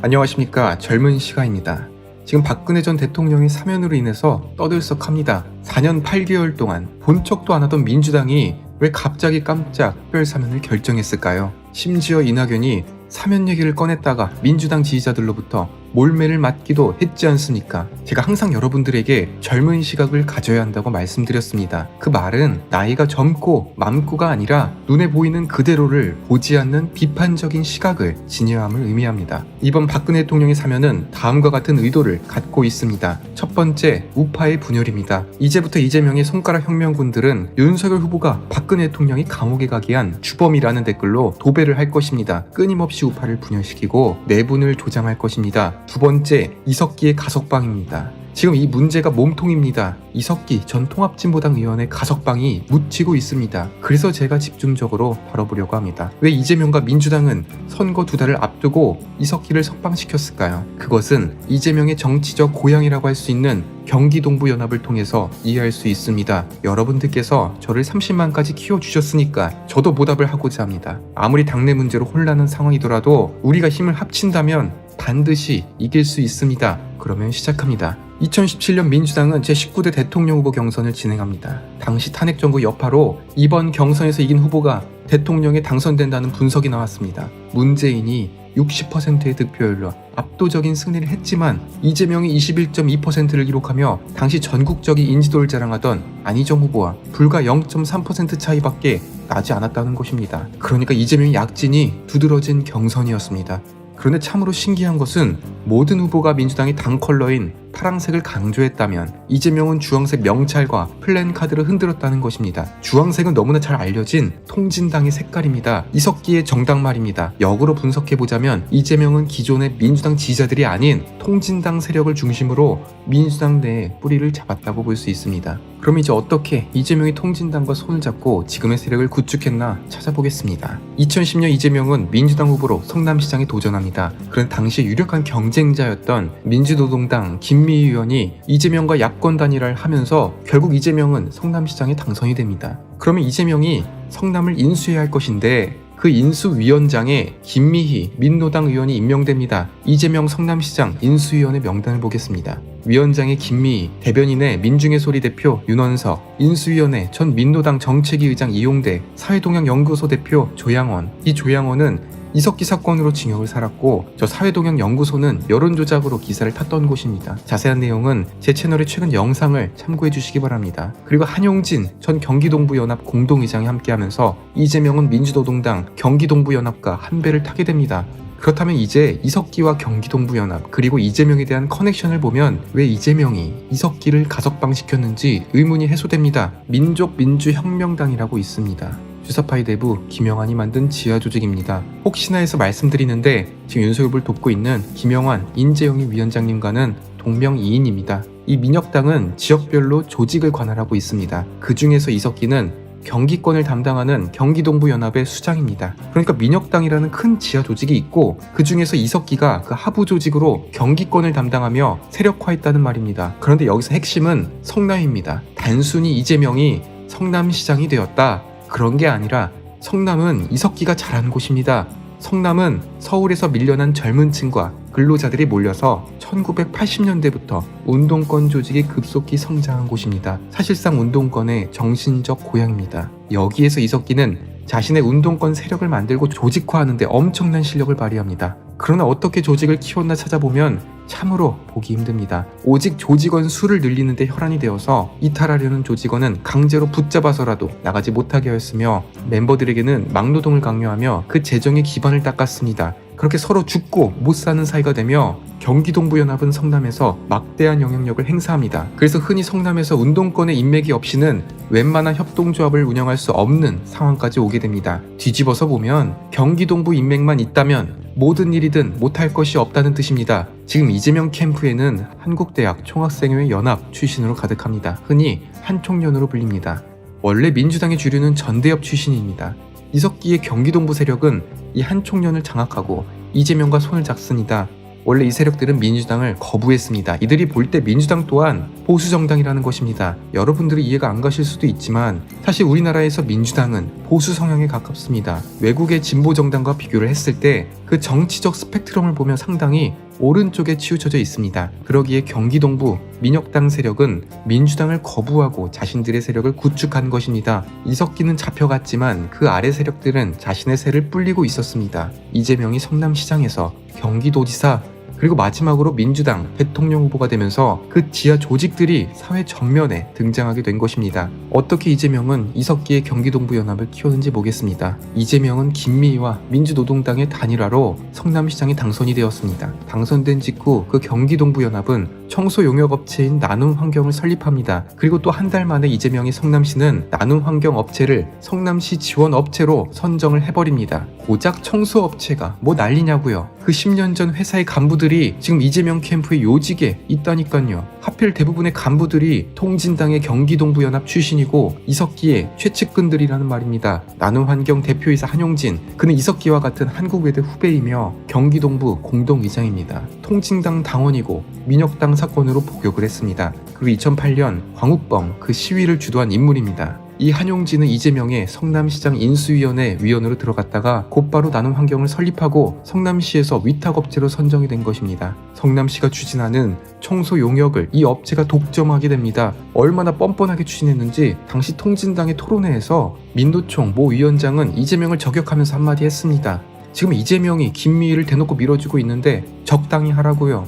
안녕하십니까. 젊은 시가입니다. 지금 박근혜 전 대통령의 사면으로 인해서 떠들썩합니다. 4년 8개월 동안 본 척도 안 하던 민주당이 왜 갑자기 깜짝 특별사면을 결정했을까요? 심지어 이낙연이 사면 얘기를 꺼냈다가 민주당 지지자들로부터 몰매를 맞기도 했지 않습니까? 제가 항상 여러분들에게 젊은 시각을 가져야 한다고 말씀드렸습니다. 그 말은 나이가 젊고 많고가 아니라 눈에 보이는 그대로를 보지 않는 비판적인 시각을 지녀야 함을 의미합니다. 이번 박근혜 대통령의 사면은 다음과 같은 의도를 갖고 있습니다. 첫 번째, 우파의 분열입니다. 이제부터 이재명의 손가락 혁명군들은 윤석열 후보가 박근혜 대통령이 감옥에 가게 한 주범이라는 댓글로 도배를 할 것입니다. 끊임없이 우파를 분열시키고 내분을 조장할 것입니다. 두 번째, 이석기의 가석방입니다. 지금 이 문제가 몸통입니다. 이석기 전 통합진보당 의원의 가석방이 묻히고 있습니다. 그래서 제가 집중적으로 다뤄보려고 합니다. 왜 이재명과 민주당은 선거 2달을 앞두고 이석기를 석방시켰을까요? 그것은 이재명의 정치적 고향이라고 할 수 있는 경기동부연합을 통해서 이해할 수 있습니다. 여러분들께서 저를 30만까지 키워주셨으니까 저도 보답을 하고자 합니다. 아무리 당내 문제로 혼란한 상황이더라도 우리가 힘을 합친다면 반드시 이길 수 있습니다. 그러면 시작합니다. 2017년 민주당은 제19대 대통령 후보 경선을 진행합니다. 당시 탄핵정부 여파로 이번 경선에서 이긴 후보가 대통령에 당선된다는 분석이 나왔습니다. 문재인이 60%의 득표율로 압도적인 승리를 했지만 이재명이 21.2%를 기록하며 당시 전국적인 인지도를 자랑하던 안희정 후보와 불과 0.3% 차이밖에 나지 않았다는 것입니다. 그러니까 이재명의 약진이 두드러진 경선이었습니다. 그런데 참으로 신기한 것은 모든 후보가 민주당의 당 컬러인 파랑색을 강조했다면 이재명은 주황색 명찰과 플랜카드를 흔들었다는 것입니다. 주황색은 너무나 잘 알려진 통진당의 색깔입니다. 이석기의 정당 말입니다. 역으로 분석해보자면 이재명은 기존의 민주당 지지자들이 아닌 통진당 세력을 중심으로 민주당 내에 뿌리를 잡았다고 볼 수 있습니다. 그럼 이제 어떻게 이재명이 통진당과 손을 잡고 지금의 세력을 구축했나 찾아보겠습니다. 2010년 이재명은 민주당 후보로 성남시장에 도전합니다. 그런 당시 유력한 경쟁자였던 민주노동당 김미희 의원이 이재명과 야권 단일화를 하면서 결국 이재명은 성남시장에 당선이 됩니다. 그러면 이재명이 성남을 인수해야 할 것인데 그 인수위원장에 김미희 민노당 의원이 임명됩니다. 이재명 성남시장 인수위원회 명단을 보겠습니다. 위원장의 김미희, 대변인의 민중의 소리 대표 윤원석, 인수위원회 전 민노당 정책위 의장 이용대, 사회동향연구소 대표 조양원. 이 조양원은 이석기 사건으로 징역을 살았고 저 사회동향연구소는 여론조작으로 기사를 탔던 곳입니다. 자세한 내용은 제 채널의 최근 영상을 참고해 주시기 바랍니다. 그리고 한용진 전 경기동부연합 공동의장이 함께하면서 이재명은 민주노동당 경기동부연합과 한 배를 타게 됩니다. 그렇다면 이제 이석기와 경기동부연합 그리고 이재명에 대한 커넥션을 보면 왜 이재명이 이석기를 가석방시켰는지 의문이 해소됩니다. 민족민주혁명당이라고 있습니다. 주사파이 대부 김영환이 만든 지하조직입니다. 혹시나 해서 말씀드리는데 지금 윤석열 후보를 돕고 있는 김영환, 인재영입 위원장님과는 동명이인입니다. 이 민혁당은 지역별로 조직을 관할하고 있습니다. 그 중에서 이석기는 경기권을 담당하는 경기동부연합의 수장입니다. 그러니까 민혁당이라는 큰 지하 조직이 있고 그 중에서 이석기가 그 하부 조직으로 경기권을 담당하며 세력화했다는 말입니다. 그런데 여기서 핵심은 성남입니다. 단순히 이재명이 성남시장이 되었다. 그런 게 아니라 성남은 이석기가 잘하는 곳입니다. 성남은 서울에서 밀려난 젊은 층과 근로자들이 몰려서 1980년대부터 운동권 조직이 급속히 성장한 곳입니다. 사실상 운동권의 정신적 고향입니다. 여기에서 이석기는 자신의 운동권 세력을 만들고 조직화하는 데 엄청난 실력을 발휘합니다. 그러나 어떻게 조직을 키웠나 찾아보면 참으로 보기 힘듭니다. 오직 조직원 수를 늘리는 데 혈안이 되어서 이탈하려는 조직원은 강제로 붙잡아서라도 나가지 못하게 하였으며 멤버들에게는 막노동을 강요하며 그 재정의 기반을 닦았습니다. 그렇게 서로 죽고 못 사는 사이가 되며 경기동부연합은 성남에서 막대한 영향력을 행사합니다. 그래서 흔히 성남에서 운동권의 인맥이 없이는 웬만한 협동조합을 운영할 수 없는 상황까지 오게 됩니다. 뒤집어서 보면 경기동부 인맥만 있다면 모든 일이든 못할 것이 없다는 뜻입니다. 지금 이재명 캠프에는 한국대학 총학생회 연합 출신으로 가득합니다. 흔히 한총련으로 불립니다. 원래 민주당의 주류는 전대협 출신입니다. 이석기의 경기동부 세력은 이 한총련을 장악하고 이재명과 손을 잡습니다. 원래 이 세력들은 민주당을 거부했습니다. 이들이 볼 때 민주당 또한 보수정당이라는 것입니다. 여러분들이 이해가 안 가실 수도 있지만 사실 우리나라에서 민주당은 보수 성향에 가깝습니다. 외국의 진보정당과 비교를 했을 때 그 그 정치적 스펙트럼을 보면 상당히 오른쪽에 치우쳐져 있습니다. 그러기에 경기동부 민혁당 세력은 민주당을 거부하고 자신들의 세력을 구축한 것입니다. 이석기는 잡혀갔지만 그 아래 세력들은 자신의 세를 불리고 있었습니다. 이재명이 성남시장에서 경기도지사 그리고 마지막으로 민주당 대통령 후보가 되면서 그 지하 조직들이 사회 전면에 등장하게 된 것입니다. 어떻게 이재명은 이석기의 경기동부연합을 키웠는지 보겠습니다. 이재명은 김미희와 민주노동당의 단일화로 성남시장에 당선이 되었습니다. 당선된 직후 그 경기동부연합은 청소용역업체인 나눔환경을 설립합니다. 그리고 또 한 달 만에 이재명이 성남시는 나눔환경업체를 성남시 지원업체로 선정을 해버립니다. 고작 청소업체가 뭐 난리냐고요. 그 10년 전 회사의 간부들이 지금 이재명 캠프의 요직에 있다니까요. 하필 대부분의 간부들이 통진당의 경기동부연합 출신이고 이석기의 최측근들이라는 말입니다. 나눔환경 대표이사 한용진, 그는 이석기와 같은 한국외대 후배이며 경기동부 공동의장입니다. 통진당 당원이고 민혁당 사건으로 복역을 했습니다. 그리고 2008년 광우병 그 시위를 주도한 인물입니다. 이 한용진은 이재명의 성남시장 인수위원회 위원으로 들어갔다가 곧바로 나눔환경을 설립하고 성남시에서 위탁업체로 선정이 된 것입니다. 성남시가 추진하는 청소 용역을 이 업체가 독점하게 됩니다. 얼마나 뻔뻔하게 추진했는지 당시 통진당의 토론회에서 민노총 모 위원장은 이재명을 저격하면서 한마디 했습니다. 지금 이재명이 김미희를 대놓고 밀어주고 있는데 적당히 하라고요.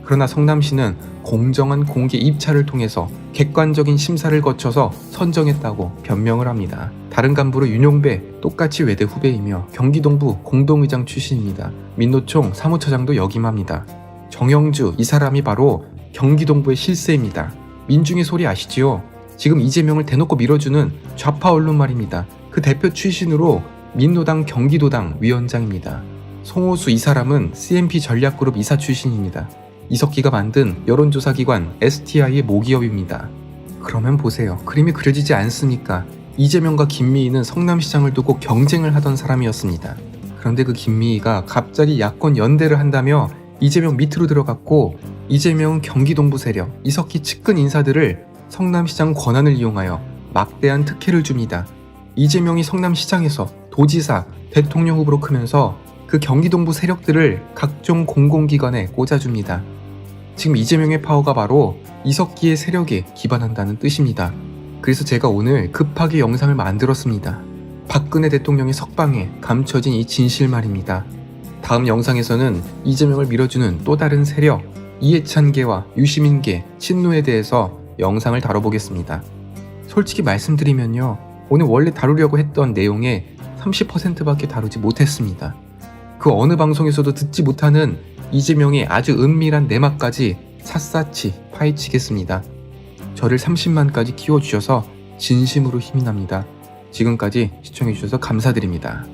그러나 성남시는 공정한 공개 입찰을 통해서 객관적인 심사를 거쳐서 선정했다고 변명을 합니다. 다른 간부로 윤용배, 똑같이 외대 후배이며 경기동부 공동의장 출신입니다. 민노총 사무처장도 역임합니다. 정영주, 이 사람이 바로 경기동부의 실세입니다. 민중의 소리 아시지요? 지금 이재명을 대놓고 밀어주는 좌파 언론 말입니다. 그 대표 출신으로 민노당 경기도당 위원장입니다. 송호수, 이 사람은 CMP 전략그룹 이사 출신입니다. 이석기가 만든 여론조사기관 STI의 모기업입니다. 그러면 보세요. 그림이 그려지지 않습니까? 이재명과 김미희는 성남시장을 두고 경쟁을 하던 사람이었습니다. 그런데 그 김미희가 갑자기 야권 연대를 한다며 이재명 밑으로 들어갔고, 이재명은 경기동부 세력, 이석기 측근 인사들을 성남시장 권한을 이용하여 막대한 특혜를 줍니다. 이재명이 성남시장에서 도지사, 대통령 후보로 크면서 그 경기동부 세력들을 각종 공공기관에 꽂아줍니다. 지금 이재명의 파워가 바로 이석기의 세력에 기반한다는 뜻입니다. 그래서 제가 오늘 급하게 영상을 만들었습니다. 박근혜 대통령의 석방에 감춰진 이 진실 말입니다. 다음 영상에서는 이재명을 밀어주는 또 다른 세력, 이해찬계와 유시민계, 친노에 대해서 영상을 다뤄보겠습니다. 솔직히 말씀드리면요, 오늘 원래 다루려고 했던 내용의 30%밖에 다루지 못했습니다. 그 어느 방송에서도 듣지 못하는 이재명의 아주 은밀한 내막까지 샅샅이 파헤치겠습니다. 저를 30만까지 키워주셔서 진심으로 힘이 납니다. 지금까지 시청해주셔서 감사드립니다.